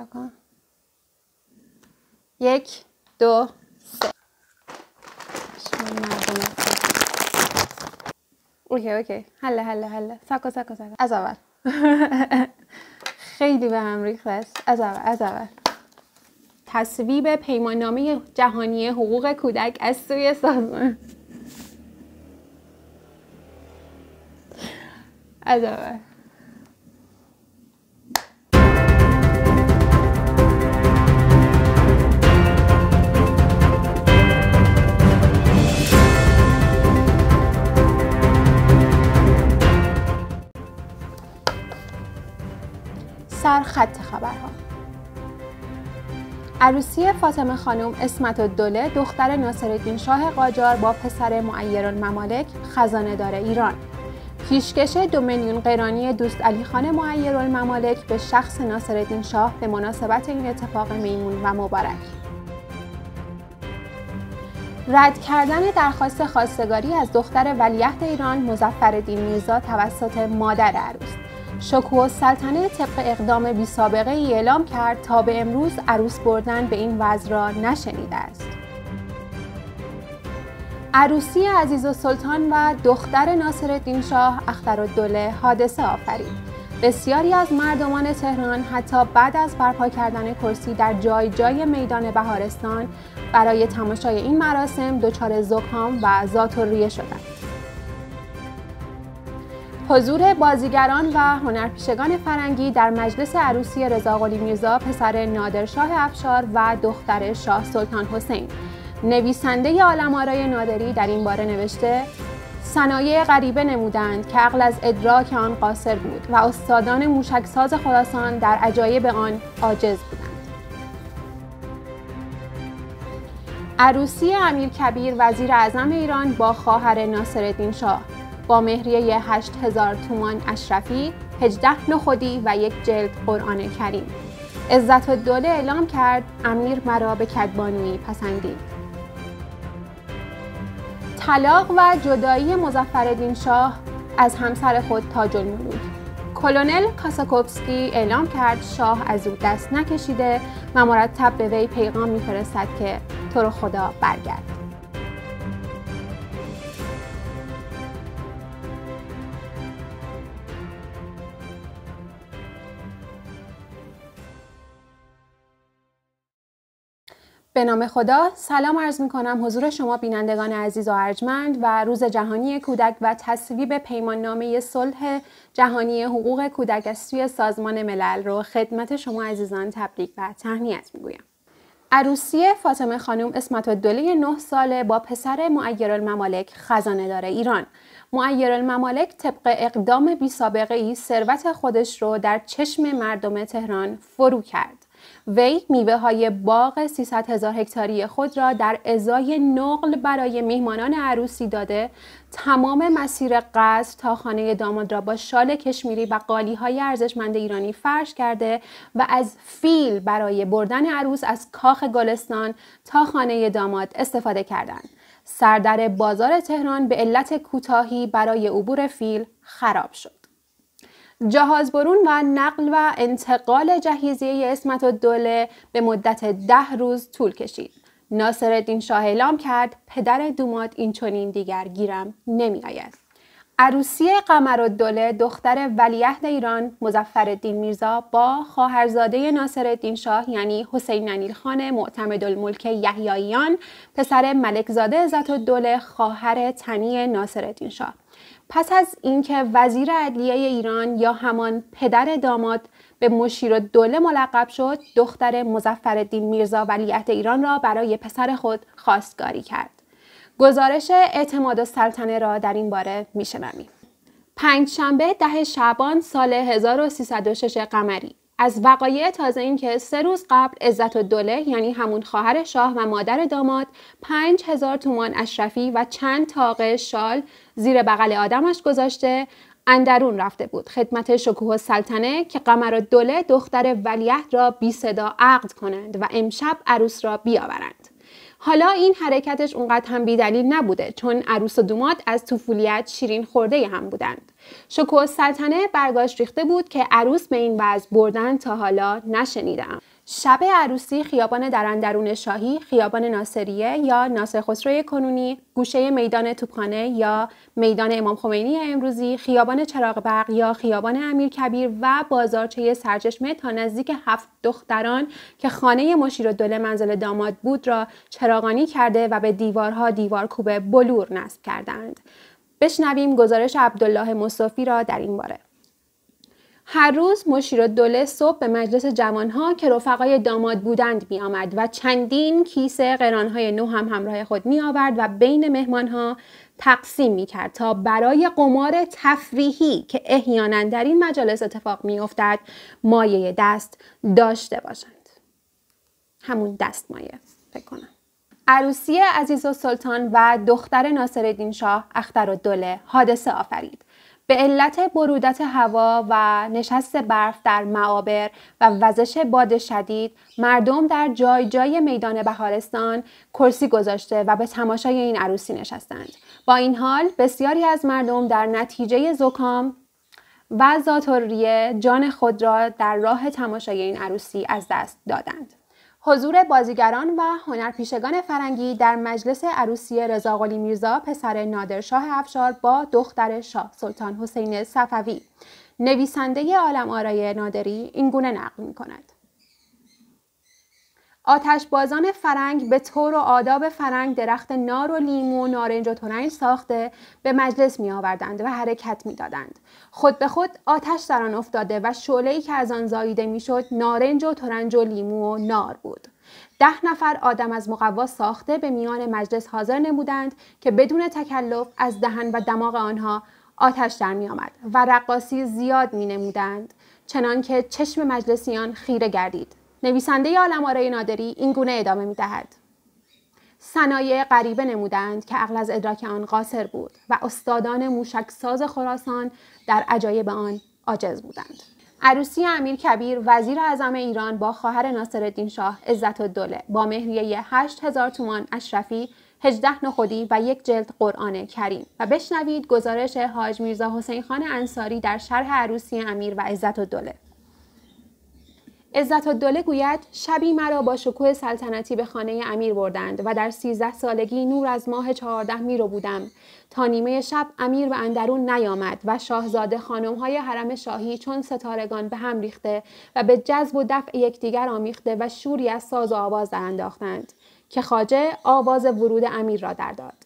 کن. 1 2 3. اوکی حله. ساکو. از اول. خیلی به هم ریخته است. از اول. تصویب پیماننامه جهانی حقوق کودک از سوی سازمان. از اول. سرخط خبرها. عروسی فاطمه خانم عصمت‌الدوله دختر ناصرالدین شاه قاجار با پسر معیرالممالک خزانه‌دار ایران. پیشکش 2 میلیون قرانی دوست علی خان معیرالممالک به شخص ناصرالدین شاه به مناسبت این اتفاق میمون و مبارک. رد کردن درخواست خواستگاری از دختر ولیعهد ایران مظفرالدین میرزا توسط مادر عروس. شکوه‌السلطنه طبق اقدام بی‌سابقه ای اعلام کرد تا به امروز عروس بردن به این وضع را نشنیده است. عروسی عزیزالسلطان و دختر ناصرالدین شاه اخترالدوله حادثه آفرید. بسیاری از مردمان تهران حتی بعد از برپا کردن کرسی در جای میدان بهارستان برای تماشای این مراسم دچار زکام و ذات‌الریه شدند. حضور بازیگران و هنرپیشگان فرنگی در مجلس عروسی رضاقلی میرزا پسر نادرشاه افشار و دختر شاه سلطان حسین. نویسنده عالم‌آرای نادری در این باره نوشته: صنایع غریبه نمودند که عقل از ادراک آن قاصر بود و استادان موشکساز خراسان در عجایب آن عاجز بودند. عروسی امیرکبیر وزیر اعظم ایران با خواهر ناصرالدین شاه با مهریه 8000 تومان اشرفی، 18 نخودی و 1 جلد قرآن کریم. عزت‌الدوله اعلام کرد امیر مرا به کدبانویی پسندید. طلاق و جدایی مظفرالدین شاه از همسر خود تاج‌الملوک. کلونل کاساکوفسکی اعلام کرد شاه از او دست نکشیده و مرتب به وی پیغام می‌فرستد که تو رو خدا برگرد. به نام خدا سلام عرض می کنم حضور شما بینندگان عزیز و ارجمند و روز جهانی کودک و تصویب پیماننامه صلح جهانی حقوق کودک از سوی سازمان ملل رو خدمت شما عزیزان تبریک و تهنیت می گویم. عروسی فاطمه خانم عصمت‌الدوله 9 ساله با پسر معیرالممالک خزانه‌دار ایران. معیرالممالک طبق اقدام بی‌سابقه‌ای ثروت خودش رو در چشم مردم تهران فرو کرد. وی میوه‌های باغ 300,000 هکتاری خود را در ازای نقل برای میهمانان عروسی داده، تمام مسیر قصر تا خانه داماد را با شال کشمیری و قالی‌های ارزشمند ایرانی فرش کرده و از فیل برای بردن عروس از کاخ گلستان تا خانه داماد استفاده کردند. سردر بازار تهران به علت کوتاهی برای عبور فیل خراب شد. جهاز برون و نقل و انتقال جهیزیه عصمت‌الدوله به مدت 10 روز طول کشید. ناصرالدین شاه اعلام کرد پدر دوماد این چنین دیگر گیرم نمی آید. عروسی قمرالدوله دختر ولیعهد ایران مظفرالدین میرزا با خواهرزاده ناصرالدین شاه یعنی حسین انیلخان معتمدالملک یحیاییان پسر ملکزاده عزت‌الدوله خواهر تنی ناصرالدین شاه. پس از اینکه وزیر عدلیه ایران یا همان پدر داماد به مشیرالدوله ملقب شد، دختر مظفرالدین میرزا ولیعهد ایران را برای پسر خود خواستگاری کرد. گزارش اعتمادالسلطنه را در این باره میشنویم. پنجشنبه 10 شعبان سال 1306 قمری. از وقایع تازه این که 3 روز قبل عزت‌الدوله یعنی همون خواهر شاه و مادر داماد 5000 تومان اشرفی و چند طاقه شال زیر بغل آدمش گذاشته اندرون رفته بود خدمت شکوه‌السلطنه که قمرالدوله دختر ولیعهد را بی صدا عقد کنند و امشب عروس را بیاورند. حالا این حرکتش اونقدر هم بی‌دلیل نبوده، چون عروس و دوماد از طفولیت شیرین خورده هم بودند. شکوه السلطنه برگاش ریخته بود که عروس به این وضع بردن تا حالا نشنیدم. شب عروسی خیابان دراندرون شاهی، خیابان ناصریه یا ناصر خسرو کنونی، گوشه میدان توپخانه یا میدان امام خمینی امروزی، خیابان چراغ برق یا خیابان امیرکبیر و بازارچه سرچشمه تا نزدیک 7 دختران که خانه مشیرالدوله منزل داماد بود را چراغانی کرده و به دیوارها دیوارکوب بلور نصب کردند. بشنویم گزارش عبدالله مصطفی را در این باره. هر روز مشیرالدوله صبح به مجلس جوانها که رفقای داماد بودند می آمد و چندین کیسه قرانهای نو هم همراه خود می آورد و بین مهمانها تقسیم می کرد تا برای قمار تفریحی که احیانا در این مجالس اتفاق می افتد مایه دست داشته باشند. همون دستمایه فکر کنم. عروسی عزیزالسلطان و دختر ناصرالدین شاه اخترالدوله حادثه آفرید. به علت برودت هوا و نشست برف در معابر و وزش باد شدید، مردم در جای جای میدان بهارستان کرسی گذاشته و به تماشای این عروسی نشستند. با این حال بسیاری از مردم در نتیجه زکام و ذات‌الریه جان خود را در راه تماشای این عروسی از دست دادند. حضور بازیگران و هنرپیشگان فرنگی در مجلس عروسی رضاقلی میرزا پسر نادرشاه افشار با دختر شاه سلطان حسین صفوی. نویسنده عالم آرای نادری این گونه نقل می‌کند: آتشبازان فرنگ به طور و آداب فرنگ درخت نار و لیمو و نارنج و ترنج ساخته به مجلس می آوردند و حرکت می دادند. خود به خود آتش در آن افتاده و شعله‌ای که از آن زاییده می شد نارنج و ترنج و لیمو و نار بود. 10 نفر آدم از مقوا ساخته به میان مجلس حاضر نمودند که بدون تکلف از دهن و دماغ آنها آتش در می آمد و رقاصی زیاد می نمودند، چنان که چشم مجلسیان خیره گردید. نویسنده عالم آرای نادری این گونه ادامه می دهد: صنایع غریبه نمودند که عقل از ادراک آن قاصر بود و استادان موشکساز خراسان در عجایب آن عاجز بودند. عروسی امیرکبیر وزیر اعظم ایران با خواهر ناصرالدین شاه عزتالدوله با مهریه 8000 تومان اشرفی، 18 نخودی و 1 جلد قرآن کریم. و بشنوید گزارش حاج میرزا حسین خان انصاری در شرح عروسی امیر و عزتالدوله. عزتالدوله گوید شبی مرا با شکوه سلطنتی به خانه امیر بردند و در 13 سالگی نور از ماه 14 می رو بودم تا نیمه شب امیر به اندرون نیامد و شاهزاده خانم‌های حرم شاهی چون ستارگان به هم ریخته و به جذب و دفع یکدیگر آمیخته و شوری از ساز و آواز در انداختند که خواجه آواز ورود امیر را در داد.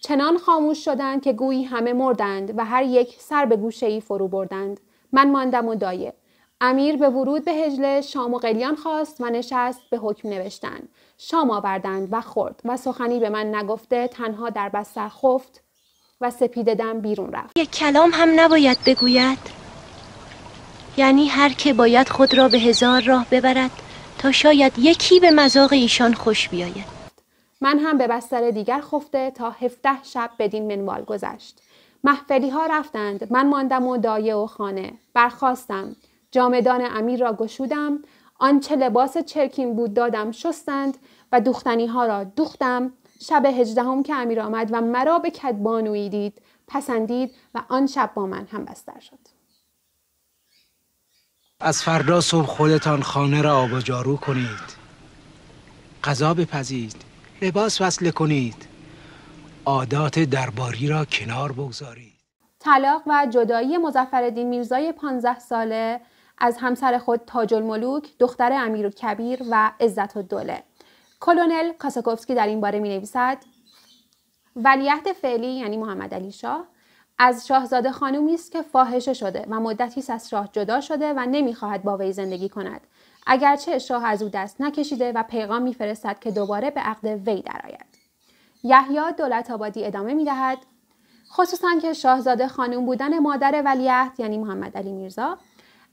چنان خاموش شدند که گویی همه مردند و هر یک سر به گوشه‌ای فرو بردند. من ماندم و دایه. امیر به ورود به حجله شام و قلیان خواست و نشست به حکم نوشتن. شام آوردند و خورد و سخنی به من نگفته تنها در بستر خفت و سپیده دم بیرون رفت. یک کلام هم نباید بگوید، یعنی هر که باید خود را به 1000 راه ببرد تا شاید یکی به مذاق ایشان خوش بیاید. من هم به بستر دیگر خفته تا 17 شب بدین منوال گذشت. محفلی ها رفتند، من ماندم و دایه و خانه. برخاستم، جامدان امیر را گشودم، آنچه لباس چرکین بود دادم شستند و دوختنی ها را دوختم. شب 18 که امیر آمد و مرا به کدبانویی دید پسندید و آن شب با من هم بستر شد. از فردا صبح خودتان خانه را آب و جارو کنید، غذا بپزید، لباس وصله کنید، عادات درباری را کنار بگذارید. طلاق و جدایی مظفرالدین میرزای 15 ساله از همسر خود تاج الملوک، دختر امیرکبیر و عزتالدوله. کلونل کاساکوفسکی در این باره می نویسد: ولیعهد فعلی یعنی محمد علی شاه از شاهزاده خانومی است که فاحشه شده و مدتی است از شاه جدا شده و نمیخواهد با وی زندگی کند، اگرچه شاه از او دست نکشیده و پیغام میفرستد که دوباره به عقد وی درآید. یحیی دولت‌آبادی ادامه میدهد: خصوصا که شاهزاده خانم بودن مادر ولیعهد یعنی محمد علی میرزا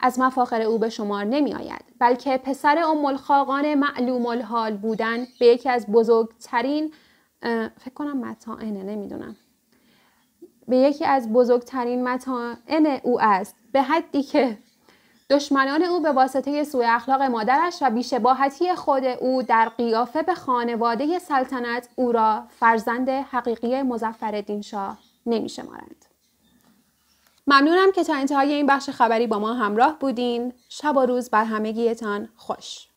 از مفاخر او به شمار نمی آید، بلکه پسر ام الخاقان معلوم الحال بودن به یکی از بزرگترین به یکی از بزرگترین مطامع او است، به حدی که دشمنان او به واسطه سوء اخلاق مادرش و بی‌شباهتی خود او در قیافه به خانواده سلطنت او را فرزند حقیقی مظفرالدین شاه نمی‌شمارند. ممنونم که تا انتهای این بخش خبری با ما همراه بودین. شب و روز بر همگیتان خوش.